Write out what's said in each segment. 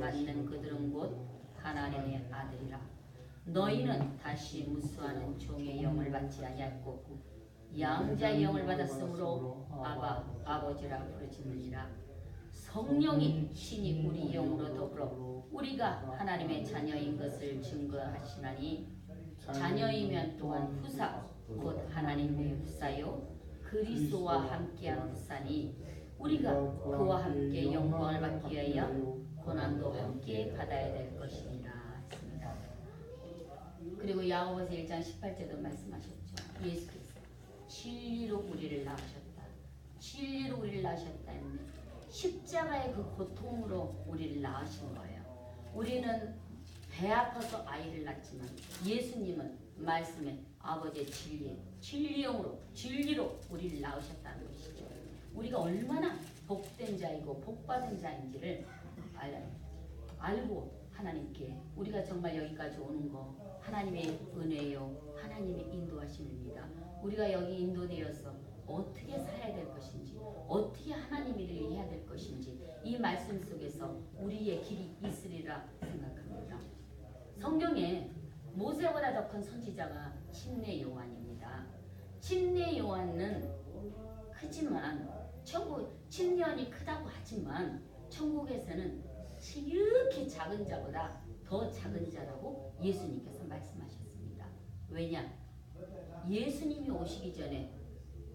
받는 그들은 곧 하나님의 아들이라. 너희는 다시 무수하는 종의 영을 받지 아니하였고 양자의 영을 받았으므로 아바 아버지라 부르짖느니라. 성령이 신이 우리 영으로 더불어 우리가 하나님의 자녀인 것을 증거하시나니 자녀이면 또한 후사 곧 하나님의 후사요 그리스도와 함께한 후사니 우리가 그와 함께 영광을 받기 위하여 고난도 함께 받아야 될 것이니라 했습니다. 그리고 야고보서 1장 18절도 말씀하셨죠. 예수께서 진리로 우리를 낳으셨다. 진리로 우리를 낳으셨다 했는데 십자가의 그 고통으로 우리를 낳으신 거예요. 우리는 배 아파서 아이를 낳지만 예수님은 말씀에 아버지의 진리용으로 진리로 우리를 낳으셨다는 것이죠. 우리가 얼마나 복된 자이고 복받은 자인지를 알고 하나님께 우리가 정말 여기까지 오는 거 하나님의 은혜요 하나님의 인도하심입니다. 우리가 여기 인도되어서 어떻게 살아야 될 것인지 어떻게 하나님 일을 해야 될 것인지 이 말씀 속에서 우리의 길이 있으리라 생각합니다. 성경에 모세보다 더 큰 선지자가 침례 요한입니다. 침례 요한은 크지만 침례요한이 크다고 하지만 천국에서는 이렇게 작은 자보다 더 작은 자라고 예수님께서 말씀하셨습니다. 왜냐? 예수님이 오시기 전에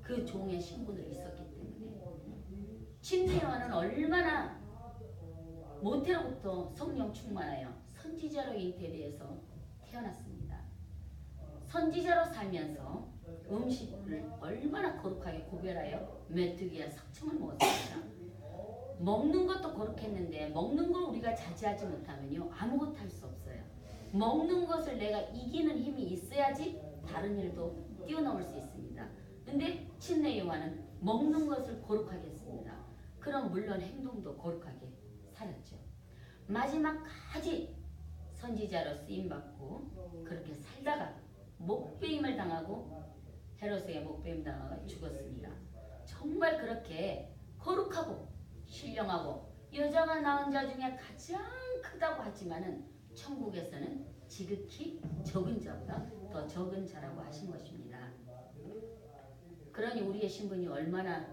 그 종의 신분을 있었기 때문에. 침례요한은 얼마나 모태로부터 성령 충만하여 선지자로 잉태되어서 태어났습니다. 선지자로 살면서 음식을 얼마나 거룩하게 구별하여 메뚜기와 석청을 먹었습니다. 먹는 것도 거룩했는데 먹는 걸 우리가 자제하지 못하면요 아무것도 할 수 없어요. 먹는 것을 내가 이기는 힘이 있어야지 다른 일도 뛰어넘을 수 있습니다. 근데 침례 요한은 먹는 것을 거룩하게 했습니다. 그럼 물론 행동도 거룩하게 살았죠. 마지막까지 선지자로 쓰임받고 그렇게 살다가 목배임을 당하고 헤롯에게 목배임 당하고 죽었습니다. 정말 그렇게 거룩하고 신령하고 여자가 낳은 자 중에 가장 크다고 하지만은 천국에서는 지극히 적은 자보다 더 적은 자라고 하신 것입니다. 그러니 우리의 신분이 얼마나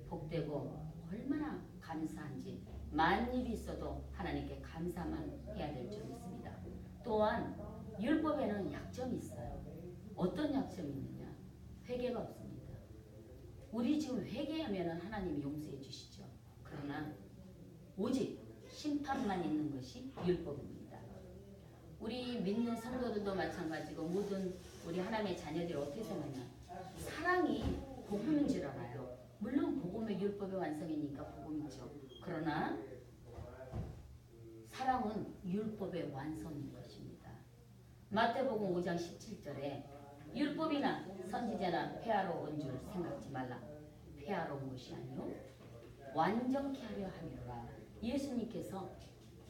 복되고 얼마나 감사한지 만일이 있어도 하나님께 감사만 해야 될 점이 있습니다. 또한 율법에는 약점이 있어요. 어떤 약점이 있느냐? 회개가 없습니다. 우리 지금 회개하면 하나님이 용서해 주시죠. 그러나 오직 심판만 있는 것이 율법입니다. 우리 믿는 성도들도 마찬가지고 모든 우리 하나님의 자녀들이 어떻게 생각하냐? 사랑이 복음인 줄 알아요. 물론 복음의 율법의 완성이니까 복음이죠. 그러나 사랑은 율법의 완성인 것입니다. 마태복음 5장 17절에 율법이나 선지자나 폐하러 온 줄 생각지 말라. 폐하러 온 것이 아니요 완전케 하려 함이라. 예수님께서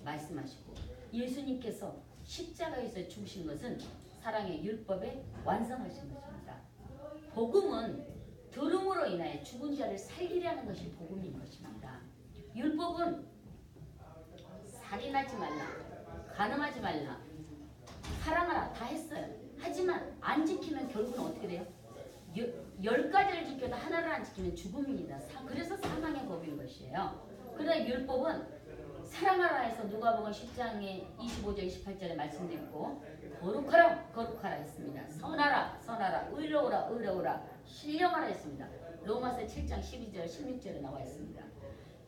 말씀하시고 예수님께서 십자가에서 죽으신 것은 사랑의 율법에 완성하신 것입니다. 복음은 들음으로 인하여 죽은 자를 살리려는 것이 복음인 것입니다. 율법은 살인하지 말라, 간음하지 말라, 사랑하라 다 했어요. 하지만 안 지키면 결국은 어떻게 돼요? 10가지를 지켜도 하나를 안 지키면 죽음입니다. 그래서 사망의 법인 것이에요. 그러나 율법은 사랑하라 해서 누가복음 10장에 25절 28절에 말씀드렸고 거룩하라 거룩하라 했습니다. 선하라 선하라 의로우라 의로우라 신령하라 했습니다. 로마서 7장 12절 16절에 나와 있습니다.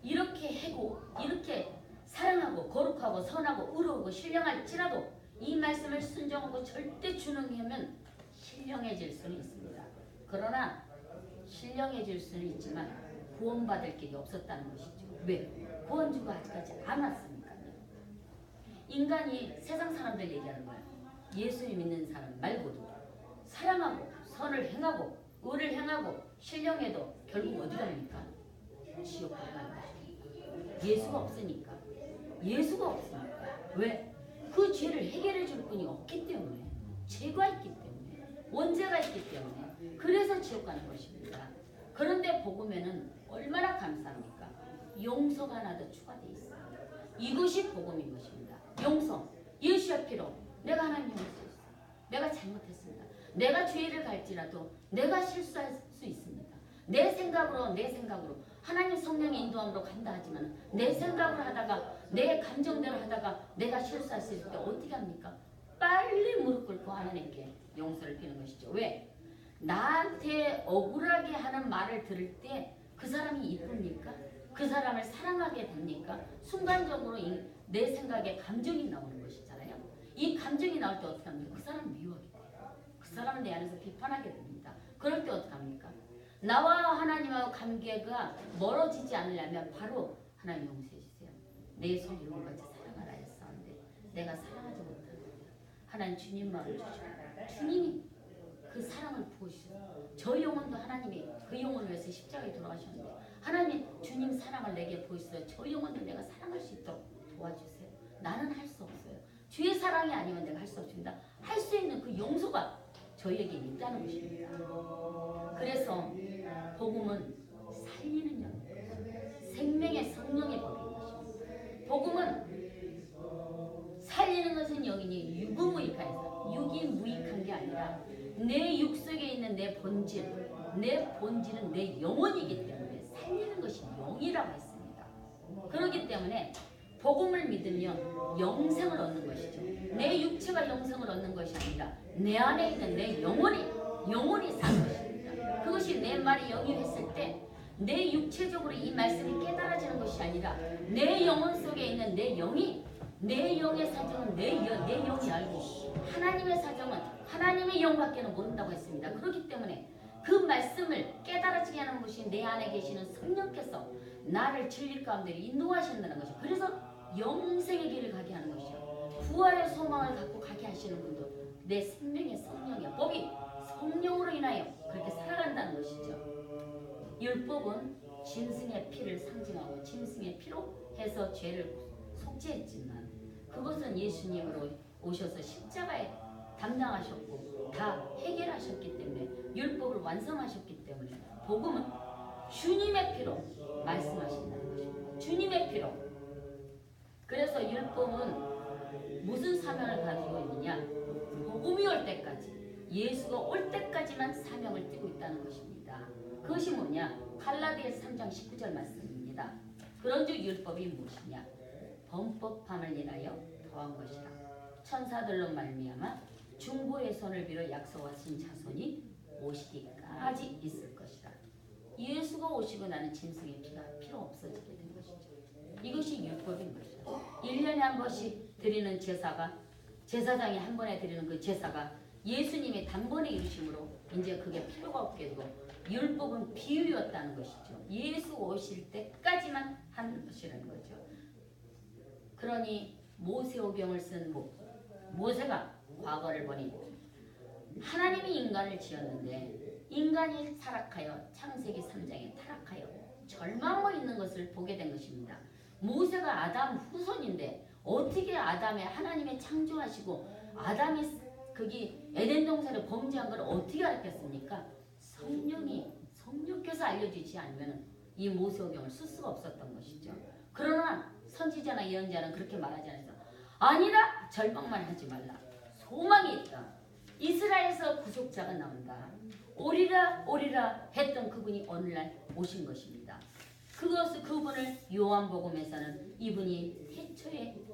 이렇게 해고 이렇게 사랑하고 거룩하고 선하고 의로우고 신령할지라도 이 말씀을 순종하고 절대 준행하면 신령해질 수는 있습니다. 그러나 신령해질 수는 있지만 구원받을 길이 없었다는 것이죠. 왜? 구원주가 아직까지 안 왔으니까요. 인간이 세상 사람들 얘기하는 거예요. 예수를 믿는 사람 말고도 사랑하고 선을 행하고 의를 행하고 신령해도 결국 어디 갑니까? 지옥 가는 것입니다. 예수가 없으니까. 예수가 없으니까. 왜? 그 죄를 해결해 줄 분이 없기 때문에 죄가 있기 때문에 원죄가 있기 때문에 그래서 지옥 가는 것입니다. 그런데 복음에는 얼마나 감사합니까? 용서가 하나 더 추가되어 있어요. 이것이 복음인 것입니다. 용서. 예수의 피로 내가 하나님 용서했어. 내가 잘못했습니다. 내가 죄를 갈지라도 내가 실수할 수 있습니다. 내 생각으로 하나님 성령의 인도함으로 간다 하지만 내 생각으로 하다가 내 감정대로 하다가 내가 실수할 수 있을 때 어떻게 합니까? 빨리 무릎 꿇고 하나님께 용서를 비는 것이죠. 왜? 나한테 억울하게 하는 말을 들을 때 그 사람이 이쁩니까? 그 사람을 사랑하게 됩니까? 순간적으로 내 생각에 감정이 나오는 것이잖아요. 이 감정이 나올 때 어떻게 합니까? 그 사람을 미워하게 돼요. 그 사람은 내 안에서 비판하게 됩니다. 그럴 때 어떻게 합니까? 나와 하나님하고 관계가 멀어지지 않으려면 바로 하나님 용서해 주세요. 내 손 이룬 같이 사랑하라 했었는데 내가 사랑하지 못하는 거예요. 하나님 주님 마음을 주시고 주님이 그 사랑을 부어주셔서 저 영혼도 하나님이 그 영혼을 위해서 십자가에 돌아가셨는데 하나님 주님 사랑을 내게 보여주셔서 저 영혼도 내가 사랑할 수 있도록 도와주세요. 나는 할 수 없어요. 주의 사랑이 아니면 내가 할 수 없습니다. 할 수 있는 그 용서가 저희에게 있다는 것입니다. 그래서 복음은 살리는 영, 생명의 성령의 법인 것입니다. 복음은 살리는 것은 영이니 유구무익하여서 육이 무익한 게 아니라 내 육 속에 있는 내 본질은 내 영혼이기 때문에 살리는 것이 영이라고 했습니다. 그렇기 때문에 복음을 믿으면 영생을 얻는 것이죠. 내 육체가 영생을 얻는 것이 아니라 내 안에 있는 내 영혼이 사는 것입니다. 그것이 내 말이 영이 했을 때 내 육체적으로 이 말씀이 깨달아지는 것이 아니라 내 영혼 속에 있는 내 영이 내 영의 사정은 내 영이 알고 하나님의 사정은 하나님의 영밖에는 모른다고 했습니다. 그렇기 때문에 그 말씀을 깨달아지게 하는 것이 내 안에 계시는 성령께서 나를 진리 가운데 인도하신다는 것이죠. 그래서 영생의 길을 가게 하는 것이요. 부활의 소망을 갖고 가게 하시는 분도 내 생명의 성령의 법이 성령으로 인하여 그렇게 살아간다는 것이죠. 율법은 짐승의 피를 상징하고 짐승의 피로 해서 죄를 속죄했지만 그것은 예수님으로 오셔서 십자가에 담당하셨고 다 해결하셨기 때문에 율법을 완성하셨기 때문에 복음은 주님의 피로 말씀하신다는 것입니다. 주님의 피로. 그래서 율법은 무슨 사명을 가지고 있느냐? 복음이 올 때까지 예수가 올 때까지만 사명을 띠고 있다는 것입니다. 그것이 뭐냐? 갈라디아서 3장 19절 말씀입니다. 그런즉 율법이 무엇이냐? 범법함을 인하여 더한 것이라. 천사들로 말미암아 중보의 손을 빌어 약속하신 자손이 오시기까지 있을 것이라. 예수가 오시고 나는 짐승의 피가 필요 없어지게 된 것이죠. 이것이 율법인 것이죠. 1년에 한 번씩 드리는 제사장이 한 번에 드리는 그 제사가 예수님의 단번에 이루심으로 이제 그게 필요가 없게 되고 율법은 비유였다는 것이죠. 예수 오실 때까지만 하는 것이라는 거죠. 그러니 모세오경을 쓴 모세가 과거를 보니 하나님이 인간을 지었는데 인간이 타락하여 창세기 3장에 타락하여 절망하고 있는 것을 보게 된 것입니다. 모세가 아담 후손인데 어떻게 아담의 하나님의 창조하시고 아담이 거기 에덴 동산을 범죄한 걸 어떻게 알았겠습니까? 성령께서 알려주지 않으면 이 모세오경을 쓸 수가 없었던 것이죠. 그러나 선지자나 예언자는 그렇게 말하지 않아서 아니라 절망만 하지 말라. 소망이 있다. 이스라엘에서 구속자가 나온다. 오리라 했던 그분이 오늘날 오신 것입니다. 그분을 요한복음에서는 이분이 태초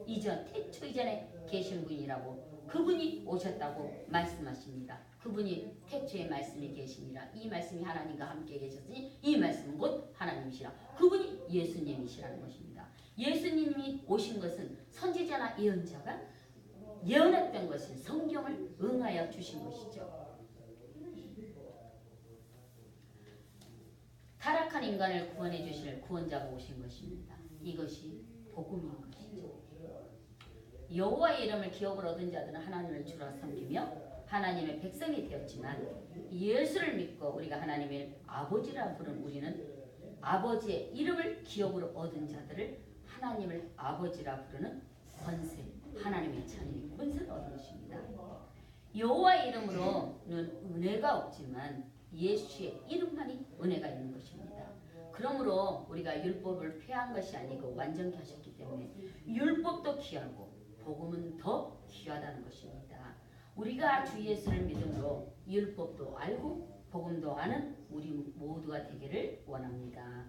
이전에 계신 분이라고 그분이 오셨다고 말씀하십니다. 그분이 태초에 말씀이 계시니라. 이 말씀이 하나님과 함께 계셨으니 이 말씀은 곧 하나님이시라. 그분이 예수님이시라는 것입니다. 예수님이 오신 것은 선지자나 예언자가 예언했던 것을 성경을 응하여 주신 것이죠. 타락한 인간을 구원해 주실 구원자가 오신 것입니다. 이것이 복음인 것이죠. 여호와의 이름을 기업으로 얻은 자들은 하나님을 주라 섬기며 하나님의 백성이 되었지만 예수를 믿고 우리가 하나님의 아버지라 부른 우리는 아버지의 이름을 기업으로 얻은 자들을 하나님을 아버지라 부르는 권세, 하나님의 자녀의 권세를 얻은 것입니다. 여호와의 이름으로는 은혜가 없지만 예수의 이름만이 은혜가 있는 것입니다. 그러므로 우리가 율법을 폐한 것이 아니고 완전케 하셨기 때문에 율법도 귀하고 복음은 더 귀하다는 것입니다. 우리가 주 예수를 믿음으로 율법도 알고 복음도 아는 우리 모두가 되기를 원합니다.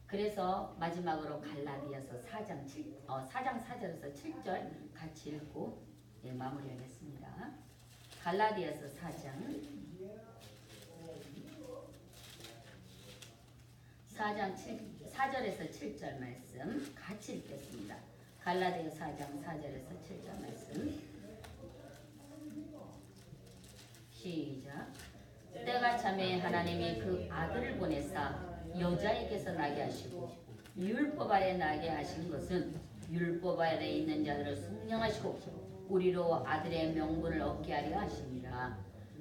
그래서 마지막으로 갈라디아서 4장 4절에서 7절 같이 읽고 마무리하겠습니다. 갈라디아서 4절에서 7절 말씀 같이 읽겠습니다. 갈라디아 4장 4절에서 7절 말씀 시작. 때가 차매 하나님이 그 아들을 보내사 여자에게서 나게 하시고 율법 아래 나게 하신 것은 율법 아래 있는 자들을 숙령하시고 우리로 아들의 명분을 얻게 하려 하십니다.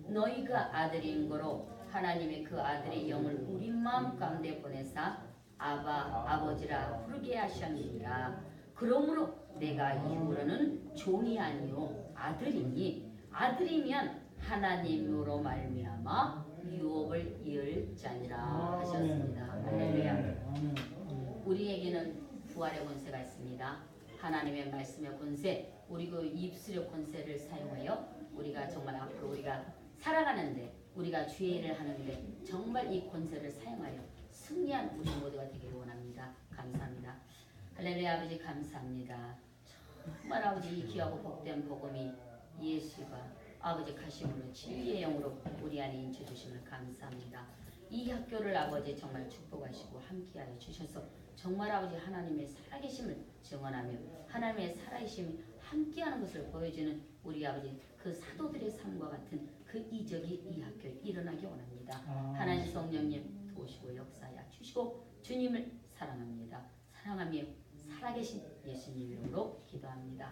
너희가 아들인 거로 하나님의 그 아들의 영을 우리 마음 가운데 보내사 아바 아버지라 부르게 하셨느니라. 그러므로 내가 이후로는 종이 아니요 아들이니 아들이면 하나님으로 말미암아 유업을 이을 자니라 하셨습니다. 할렐루야. 우리에게는 부활의 권세가 있습니다. 하나님의 말씀의 권세, 우리 그 입술의 권세를 사용하여 우리가 정말 앞으로 우리가 살아가는데 우리가 주의 일을 하는데 정말 이 권세를 사용하여 승리한 우리 모두가 되기를 원합니다. 감사합니다. 할렐루야. 아버지 감사합니다. 정말 아버지 이 귀하고 복된 복음이 예수가 아버지 가심으로 진리의 영으로 우리 안에 인쳐주심을 감사합니다. 이 학교를 아버지 정말 축복하시고 함께하여 주셔서 정말 아버지 하나님의 살아계심을 증언하며 하나님의 살아계심이 함께하는 것을 보여주는 우리 아버지 그 사도들의 삶과 같은 그 이적이 이 학교에 일어나기 원합니다. 하나님 성령님 도우시고 역사하여 주시고 주님을 사랑합니다. 사랑하며 살아계신 예수님 이름으로 기도합니다.